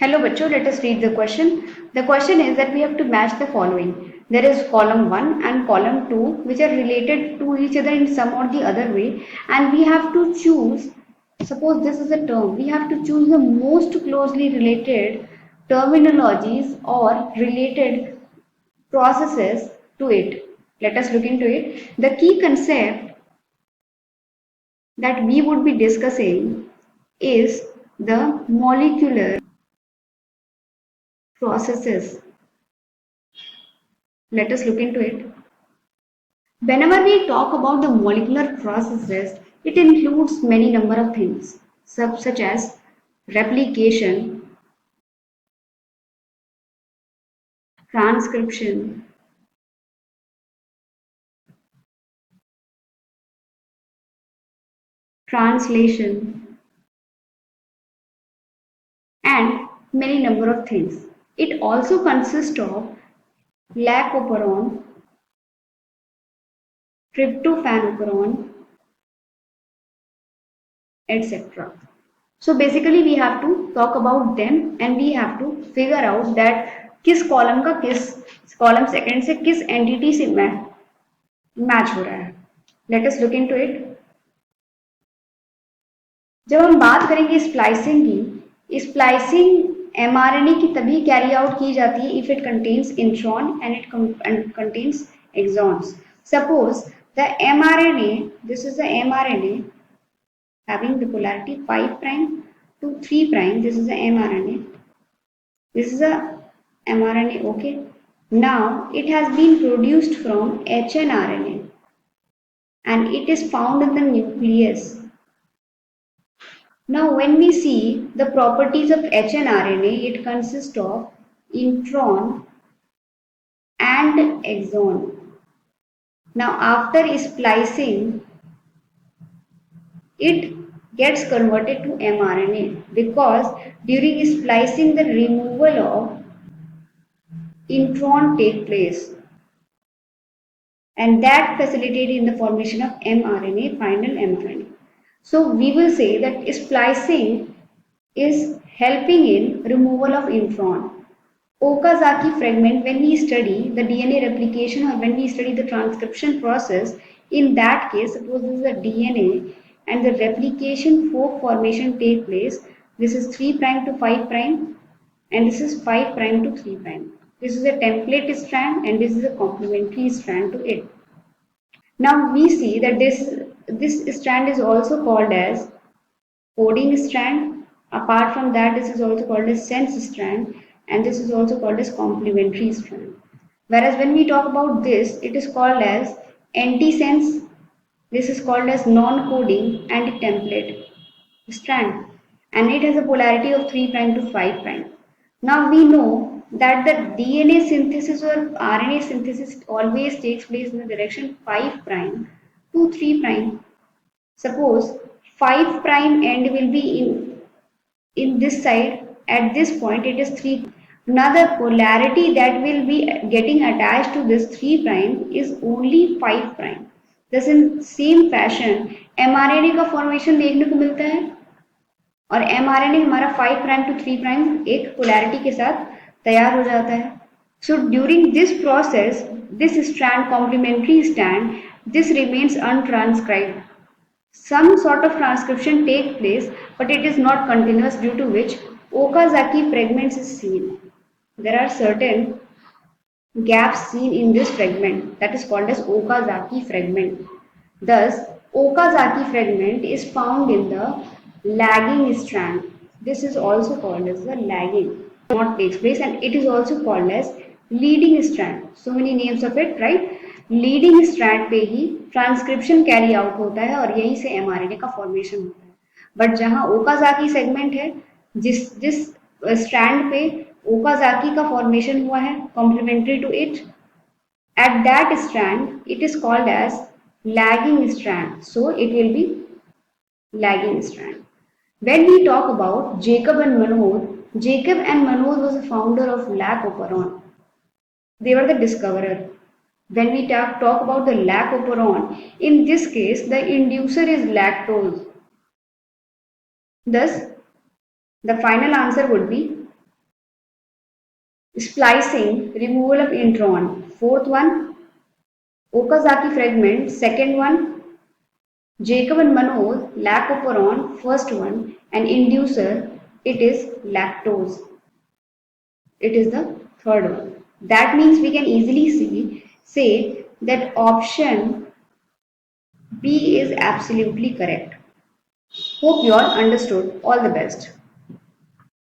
Hello bachcho, let us read the question. The question is that we have to match the following. There is column 1 and column 2 which are related to each other in some or the other way, and we have to choose, suppose this is a term, we have to choose the most closely related terminologies or related processes to it. Let us look into it. The key concept that we would be discussing is the molecular processes. Let us look into it. Whenever we talk about the molecular processes, it includes many number of things, such as replication, transcription, translation, and many number of things. It also consists of lacoperon, tryptophaneperon, etc. So basically we have to talk about them and we have to figure out that किस column का किस column second से किस entity से match हो रहा है. Let us look into it. जब हम बात करेंगे स्प्लाइसिंग की, स्प्लाइसिंग एमआरएनए की तभी कैरी आउट की जाती है if it contains intron and it contains exons. Suppose the mRNA, this is the mRNA having the polarity 5' to 3'. This is the mRNA. This is a mRNA. Okay. Now it has been produced from hnRNA and it is found in the nucleus. Now when we see the properties of hnRNA, it consists of intron and exon. Now after splicing, it gets converted to mRNA because during splicing the removal of intron take place and that facilitated in the formation of mRNA, final mRNA. So we will say that splicing is helping in removal of intron. Okazaki fragment, when we study the DNA replication or when we study the transcription process, in that case, suppose this is a DNA and the replication fork formation take place. This is 3' to 5' and this is 5' to 3'. This is a template strand and this is a complementary strand to it. Now we see that this strand is also called as coding strand. Apart from that, this is also called as sense strand and this is also called as complementary strand. Whereas when we talk about this, it is called as antisense. This is called as non-coding and template strand and it has a polarity of 3' to 5'. Now we know that the DNA synthesis or RNA synthesis always takes place in the direction 5' to 3'. Suppose 5' end will be in this side. At this point it is 3. Now the polarity that will be getting attached to this 3' is only 5'. Thus in same fashion mRNA का formation देखने को मिलता है और mRNA हमारा 5' to 3' एक polarity के साथ तैयार हो जाता है. So during this process, this strand, complementary strand, this remains untranscribed. Some sort of transcription take place, but it is not continuous, due to which Okazaki fragments is seen. There are certain gaps seen in this fragment that is called as Okazaki fragment. Thus, Okazaki fragment is found in the lagging strand. This is also called as the lagging. Not takes place and it is also called as leading strand. So many names of it, right? Leading strand पे ही transcription carry out होता है और यहीं से mRNA का formation होता है. But जहां ओकाजाकी सेगमेंट है, जिस स्ट्रैंड पे ओकाजाकी का फॉर्मेशन हुआ है complementary to it, at that strand it is called as lagging strand. So it will be lagging strand. When we talk about Jacob and Manod, Jacob and Manod was the founder of lacoperon. They were the discoverer. When we talk about the lacoperon, in this case the inducer is lactose. Thus, the final answer would be Splicing, removal of intron, fourth one. Okazaki fragment, second one. Jacob and Manoj, lack of boron, first one. And inducer, it is lactose. It is the third one. That means we can easily say that option B is absolutely correct. Hope you all understood. All the best.